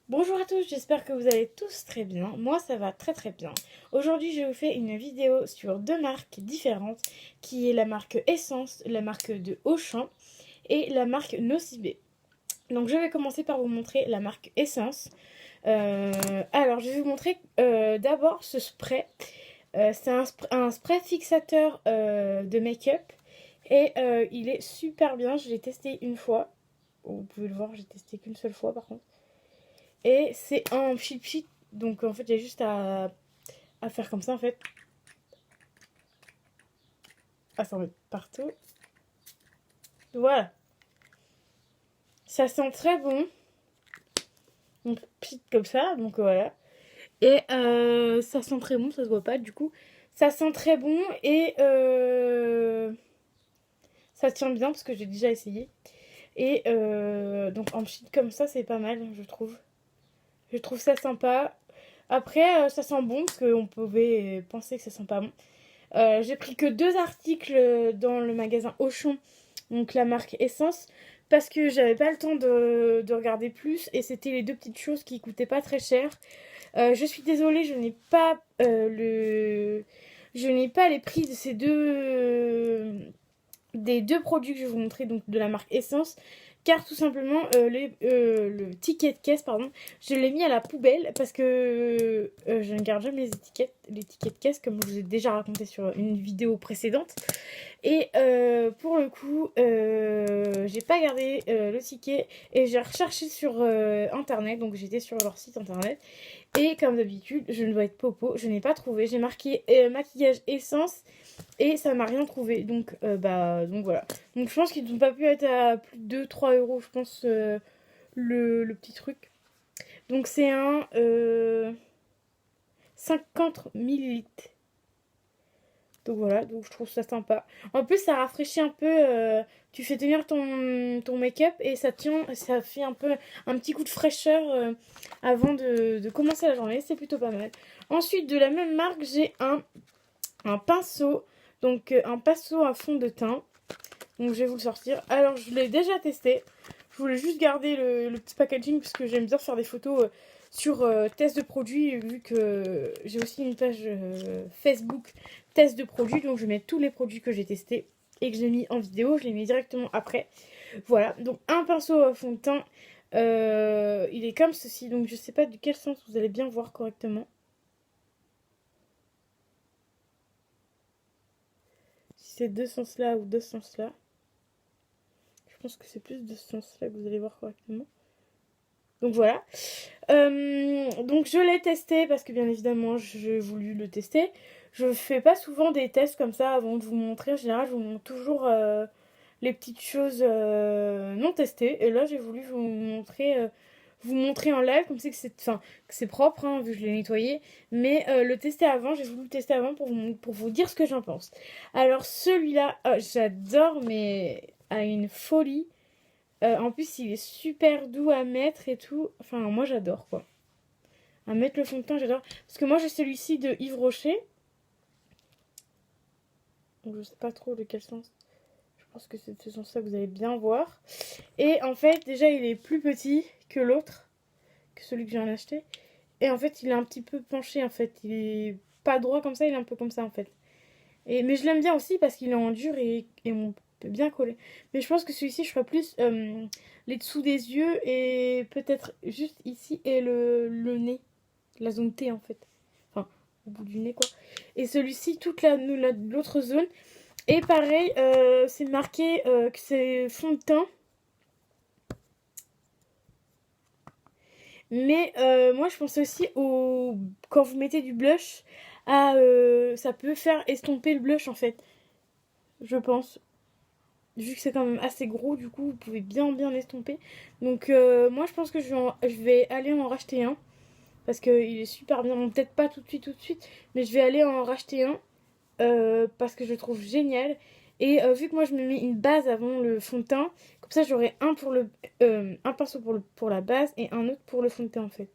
Bonjour à tous, j'espère que vous allez tous très bien. Moi, ça va très très bien. Aujourd'hui, je vous fais une vidéo sur deux marques différentes, qui est la marque Essence, la marque de Auchan et la marque Nocibé. Donc, je vais commencer par vous montrer la marque Essence. Alors, je vais vous montrer d'abord ce spray. C'est un spray fixateur de make-up et il est super bien. Je l'ai testé une fois. Vous pouvez le voir, j'ai testé qu'une seule fois par contre. Et c'est un pchit, donc en fait il y a juste à faire comme ça en fait. À s'en mettre partout. Voilà. Ça sent très bon. On pchit comme ça, donc voilà. Et ça sent très bon, ça se voit pas du coup. Ça sent très bon et ça tient bien parce que j'ai déjà essayé. Et donc en pchit comme ça c'est pas mal je trouve. Je trouve ça sympa. Après ça sent bon parce qu'on pouvait penser que ça sent pas bon. J'ai pris que deux articles dans le magasin Auchan, donc la marque Essence, parce que j'avais pas le temps de regarder plus et c'était les deux petites choses qui coûtaient pas très cher. Je suis désolée, je n'ai pas les prix de ces des deux produits que je vais vous montrer, donc de la marque Essence, car tout simplement le ticket de caisse, pardon, je l'ai mis à la poubelle parce que je ne garde jamais les tickets de caisse, comme je vous ai déjà raconté sur une vidéo précédente. Et pour le coup, j'ai pas gardé le ticket et j'ai recherché sur internet, donc j'étais sur leur site internet. Et comme d'habitude, je ne dois être popo, je n'ai pas trouvé. J'ai marqué maquillage essence et ça m'a rien trouvé. Donc voilà. Donc je pense qu'ils n'ont pas pu être à plus de 2-3 euros, je pense, le petit truc. Donc c'est un 50 millilitres. Donc voilà, donc je trouve ça sympa. En plus, ça rafraîchit un peu. Tu fais tenir ton make-up et ça tient, ça fait un peu un petit coup de fraîcheur avant de commencer la journée. C'est plutôt pas mal. Ensuite, de la même marque, j'ai un pinceau. Donc un pinceau à fond de teint. Donc je vais vous le sortir. Alors, je l'ai déjà testé. Je voulais juste garder le petit packaging parce que j'aime bien faire des photos sur test de produits, vu que j'ai aussi une page Facebook test de produits, donc je mets tous les produits que j'ai testés et que j'ai mis en vidéo, je les mets directement après. Voilà, donc un pinceau à fond de teint, il est comme ceci, donc je sais pas de quel sens vous allez bien voir correctement. Si c'est de ce sens-là ou de ce sens-là. Je pense que c'est plus de ce sens-là que vous allez voir correctement. Donc voilà. Donc je l'ai testé parce que bien évidemment j'ai voulu le tester. Je fais pas souvent des tests comme ça avant de vous montrer. En général, je vous montre toujours les petites choses non testées. Et là, j'ai voulu vous montrer en live, comme c'est que c'est propre, hein, vu que je l'ai nettoyé. Mais le tester avant, j'ai voulu le tester avant pour vous dire ce que j'en pense. Alors celui-là, j'adore, mais à une folie. En plus, il est super doux à mettre et tout. Enfin, moi, j'adore, quoi. À mettre le fond de teint, j'adore. Parce que moi, j'ai celui-ci de Yves Rocher. Donc, je sais pas trop de quel sens. Je pense que c'est de ce sens-là que vous allez bien voir. Et en fait, déjà, il est plus petit que l'autre. Que celui que j'ai acheté. Et en fait, il est un petit peu penché, en fait. Il est pas droit comme ça, il est un peu comme ça, en fait. Mais je l'aime bien aussi parce qu'il est en dur et on peut bien coller. Mais je pense que celui-ci, je ferai plus les dessous des yeux et peut-être juste ici et le nez. La zone T en fait. Enfin, au bout du nez quoi. Et celui-ci, toute l'autre zone. Et pareil, c'est marqué que c'est fond de teint. Mais moi, je pense aussi quand vous mettez du blush, ça peut faire estomper le blush en fait. Je pense. Vu que c'est quand même assez gros, du coup, vous pouvez bien l'estomper. Donc, moi, je pense que je vais aller en racheter un. Parce qu'il est super bien. Bon, peut-être pas tout de suite. Mais je vais aller en racheter un. Parce que je le trouve génial. Et vu que moi, je me mets une base avant le fond de teint. Comme ça, j'aurai un pinceau pour la base et un autre pour le fond de teint, en fait.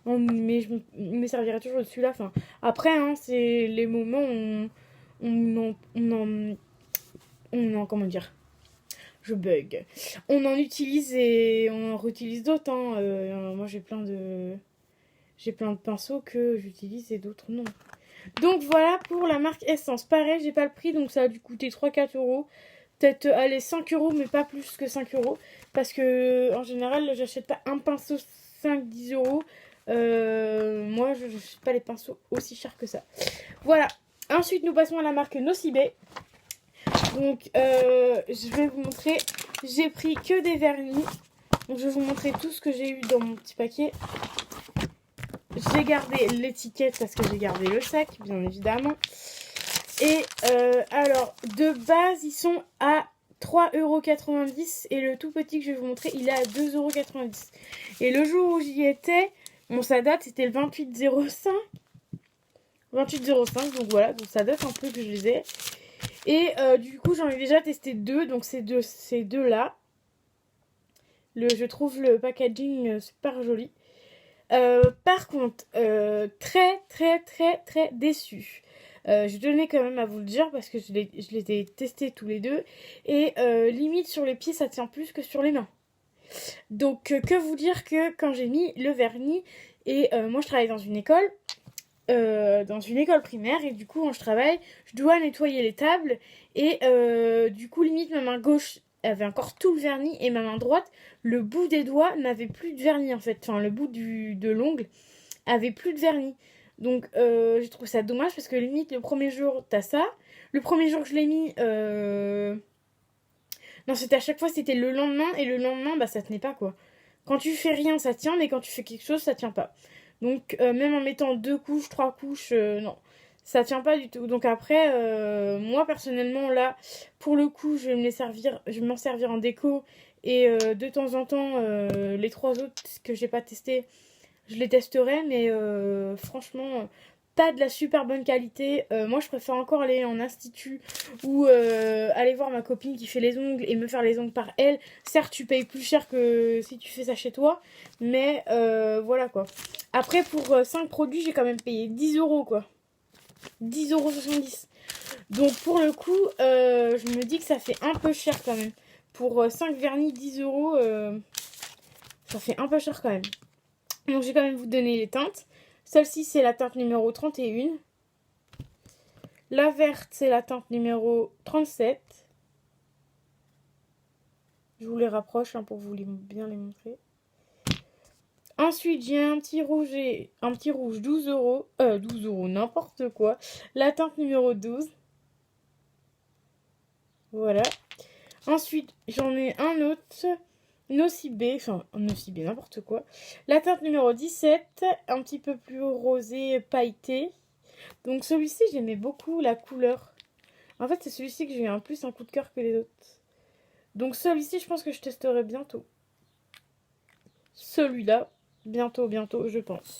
Mais je me servirai toujours de celui-là. Enfin, après, hein, c'est les moments où comment dire, je bug. On en utilise et on en réutilise d'autres. Hein. Moi, j'ai plein de pinceaux que j'utilise et d'autres non. Donc voilà pour la marque Essence. Pareil, j'ai pas le prix, donc ça a dû coûter 3-4 euros. Peut-être, allez, 5 euros, mais pas plus que 5 euros. Parce que, en général, j'achète pas un pinceau 5-10 euros. Moi, je n'achète pas les pinceaux aussi chers que ça. Voilà. Ensuite, nous passons à la marque Nocibe. Donc, je vais vous montrer. J'ai pris que des vernis. Donc, je vais vous montrer tout ce que j'ai eu dans mon petit paquet. J'ai gardé l'étiquette parce que j'ai gardé le sac, bien évidemment. Et alors, de base, ils sont à 3,90 € et le tout petit que je vais vous montrer, il est à 2,90 €. Et le jour où j'y étais, bon, ça date, c'était le 28,05. 28,05, donc voilà, donc ça date un peu que je les ai. Et du coup, j'en ai déjà testé deux, donc ces deux-là. Je trouve le packaging super joli. Par contre, très déçue. Je tenais quand même à vous le dire parce que je les ai testés tous les deux. Et limite sur les pieds, ça tient plus que sur les mains. Donc, que vous dire que quand j'ai mis le vernis, et moi je travaille dans une école primaire, et du coup, quand je travaille, je dois nettoyer les tables. Et du coup, limite, ma main gauche avait encore tout le vernis, et ma main droite, le bout des doigts n'avait plus de vernis en fait. Enfin, le bout de l'ongle avait plus de vernis. Donc, je trouve ça dommage parce que limite, le premier jour, t'as ça. Le premier jour que je l'ai mis, non, c'était à chaque fois, c'était le lendemain, et le lendemain, bah, ça tenait pas quoi. Quand tu fais rien, ça tient, mais quand tu fais quelque chose, ça tient pas. Donc, même en mettant 2 couches, 3 couches, non. Ça tient pas du tout. Donc après, moi personnellement, là, pour le coup, je vais m'en servir en déco. Et de temps en temps, les 3 autres que j'ai pas testé, je les testerai. Mais franchement, pas de la super bonne qualité. Moi, je préfère encore aller en institut ou aller voir ma copine qui fait les ongles et me faire les ongles par elle. Certes, tu payes plus cher que si tu fais ça chez toi. Mais voilà quoi. Après, pour 5 produits, j'ai quand même payé 10 € quoi. 10,70 €. Donc pour le coup, je me dis que ça fait un peu cher quand même. Pour 5 vernis, 10 €, ça fait un peu cher quand même. Donc je vais quand même vous donner les teintes. Celle-ci, c'est la teinte numéro 31. La verte, c'est la teinte numéro 37. Je vous les rapproche pour vous bien les montrer. Ensuite, j'ai un petit rouge 12 €. 12 €, n'importe quoi. La teinte numéro 12. Voilà. Ensuite, j'en ai un autre. Nocibe, n'importe quoi. La teinte numéro 17. Un petit peu plus rosé, pailleté. Donc celui-ci, j'aimais beaucoup la couleur. En fait, c'est celui-ci que j'ai eu un plus un coup de cœur que les autres. Donc celui-ci, je pense que je testerai bientôt. Celui-là. Bientôt, je pense.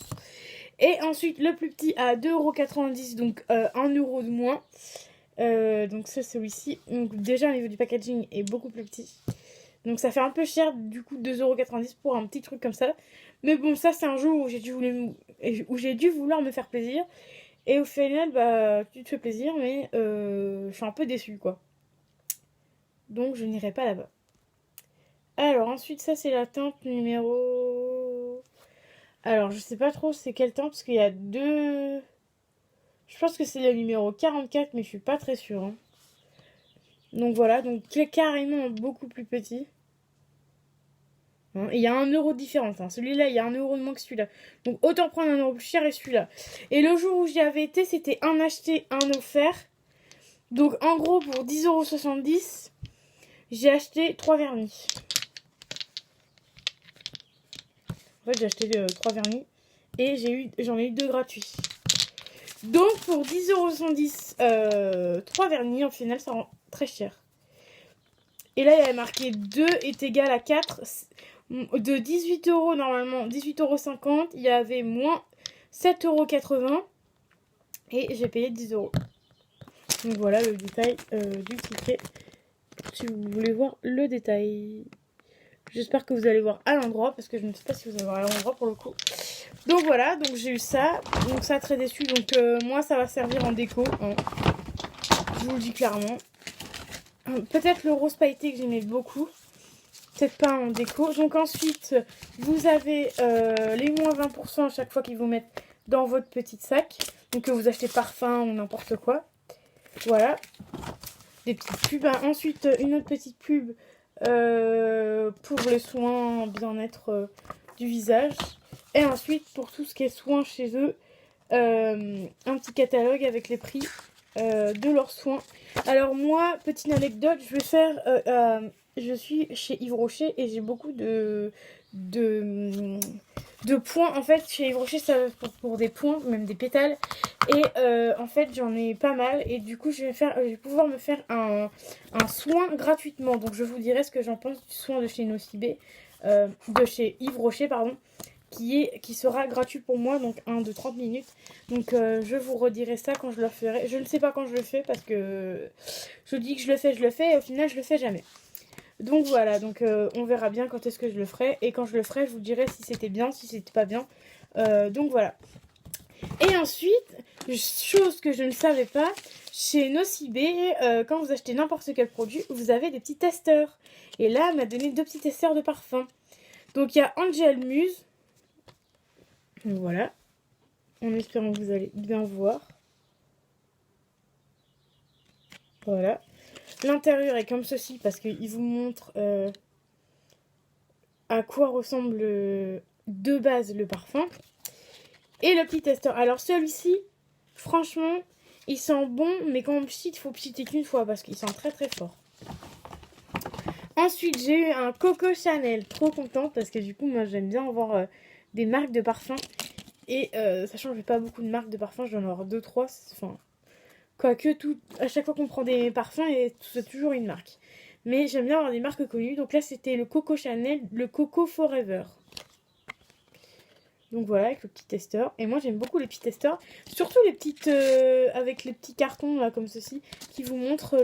Et ensuite, le plus petit à 2,90 €, donc 1 € de moins. Donc c'est celui-ci. Donc déjà, au niveau du packaging est beaucoup plus petit. Donc ça fait un peu cher, du coup, 2,90 € pour un petit truc comme ça. Mais bon, ça, c'est un jour où j'ai dû vouloir me faire plaisir. Et au final, bah, tu te fais plaisir, mais je suis un peu déçue, quoi. Donc je n'irai pas là-bas. Alors, ensuite, ça, c'est la teinte numéro... Alors, je sais pas trop c'est quelle teinte, parce qu'il y a deux... Je pense que c'est le numéro 44, mais je suis pas très sûre. Hein. Donc voilà, donc carrément beaucoup plus petit. Hein, et il y a 1 € de différence. Hein. Celui-là, il y a 1 € de moins que celui-là. Donc autant prendre 1 € plus cher et celui-là. Et le jour où j'y avais été, c'était un acheté, un offert. Donc en gros, pour 10,70 €, j'ai acheté 3 vernis. En fait, j'ai acheté 3 vernis et j'en ai eu 2 gratuits. Donc pour 10,70 €, 3 vernis, au final, ça rend très cher. Et là, il y avait marqué 2 est égal à 4. De 18 € normalement, 18,50 €, il y avait moins 7,80 € et j'ai payé 10 €. Donc voilà le détail du ticket. Si vous voulez voir le détail. J'espère que vous allez voir à l'endroit parce que je ne sais pas si vous allez voir à l'endroit pour le coup. Donc voilà, donc j'ai eu ça. Donc ça, très déçu. Donc moi, ça va servir en déco. Hein. Je vous le dis clairement. Peut-être le rose pailleté que j'aimais beaucoup. Peut-être pas en déco. Donc ensuite, vous avez les moins 20% à chaque fois qu'ils vous mettent dans votre petit sac. Donc que vous achetez parfum ou n'importe quoi. Voilà. Des petites pubs. Ensuite, une autre petite pub pour les soins bien-être du visage. Et ensuite, pour tout ce qui est soins chez eux, un petit catalogue avec les prix de leurs soins. Alors moi, petite anecdote, je suis chez Yves Rocher et j'ai beaucoup de points. En fait, chez Yves Rocher, ça va pour des points, même des pétales. Et en fait, j'en ai pas mal. Et du coup, je vais pouvoir me faire un soin gratuitement. Donc, je vous dirai ce que j'en pense du soin de chez Nocibé, de chez Yves Rocher, pardon, qui sera gratuit pour moi, donc un de 30 minutes. Donc, je vous redirai ça quand je le ferai. Je ne sais pas quand je le fais parce que je dis que je le fais, et au final, je le fais jamais. Donc voilà, donc on verra bien quand est-ce que je le ferai. Et quand je le ferai, je vous dirai si c'était bien, si c'était pas bien. Donc voilà. Et ensuite, chose que je ne savais pas, chez Nocibé, quand vous achetez n'importe quel produit, vous avez des petits testeurs. Et là, elle m'a donné 2 petits testeurs de parfum. Donc il y a Angel Muse. Donc voilà. En espérant que vous allez bien voir. Voilà. L'intérieur est comme ceci parce qu'il vous montre à quoi ressemble de base le parfum. Et le petit testeur. Alors celui-ci, franchement, il sent bon, mais quand on pchite, il faut pchiter qu'une fois parce qu'il sent très très fort. Ensuite, j'ai eu un Coco Chanel. Trop contente parce que du coup, moi j'aime bien avoir des marques de parfum. Et sachant que j'ai pas beaucoup de marques de parfum, je dois en avoir 2-3. Enfin, quoique à chaque fois qu'on prend des parfums, c'est toujours une marque. Mais j'aime bien avoir des marques connues. Donc là, c'était le Coco Chanel, le Coco Forever. Donc voilà, avec le petit testeur. Et moi, j'aime beaucoup les petits testeurs. Surtout les petites... avec les petits cartons, là, comme ceci, qui vous montrent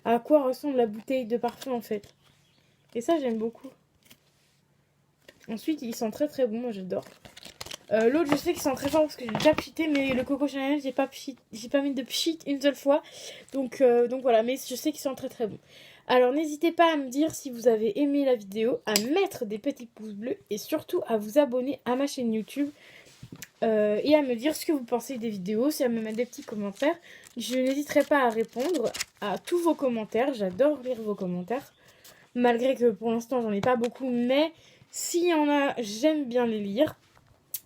à quoi ressemble la bouteille de parfum, en fait. Et ça, j'aime beaucoup. Ensuite, il sent très très bon, moi, j'adore. L'autre, je sais qu'il sent très fort parce que j'ai déjà pchité, mais le Coco Chanel, j'ai pas mis de pchit une seule fois. Donc voilà, mais je sais qu'il sent très très bon. Alors n'hésitez pas à me dire si vous avez aimé la vidéo, à mettre des petits pouces bleus et surtout à vous abonner à ma chaîne YouTube et à me dire ce que vous pensez des vidéos, si à me mettre des petits commentaires. Je n'hésiterai pas à répondre à tous vos commentaires, j'adore lire vos commentaires, malgré que pour l'instant j'en ai pas beaucoup, mais s'il y en a, j'aime bien les lire.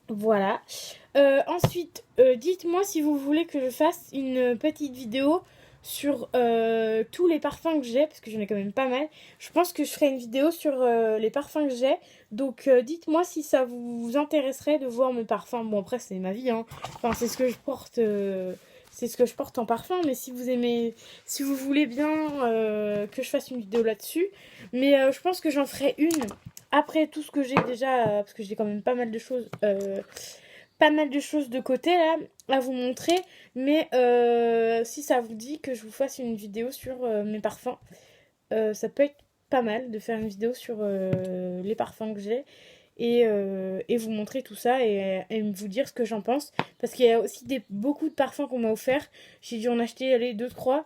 Voilà. Ensuite, dites-moi si vous voulez que je fasse une petite vidéo sur tous les parfums que j'ai, parce que j'en ai quand même pas mal. Je pense que je ferai une vidéo sur les parfums que j'ai. Donc dites-moi si ça vous intéresserait de voir mes parfums. Bon, après, c'est ma vie, hein. Enfin, c'est ce que je porte. C'est ce que je porte en parfum, mais si vous aimez, si vous voulez bien que je fasse une vidéo là-dessus, mais je pense que j'en ferai une après tout ce que j'ai déjà, parce que j'ai quand même pas mal de choses de côté là à vous montrer, mais si ça vous dit que je vous fasse une vidéo sur mes parfums, ça peut être pas mal de faire une vidéo sur les parfums que j'ai et vous montrer tout ça et vous dire ce que j'en pense, parce qu'il y a aussi beaucoup de parfums qu'on m'a offert. J'ai dû en acheter les 2-3,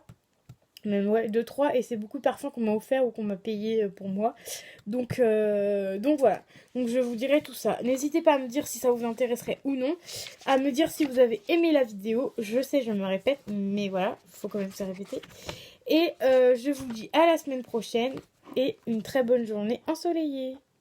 même ouais 2-3, et c'est beaucoup de parfums qu'on m'a offert ou qu'on m'a payé pour moi. Donc voilà, donc je vous dirai tout ça. N'hésitez pas à me dire si ça vous intéresserait ou non, à me dire si vous avez aimé la vidéo. Je sais, je me répète, mais voilà, il faut quand même se répéter. Et je vous dis à la semaine prochaine et une très bonne journée ensoleillée.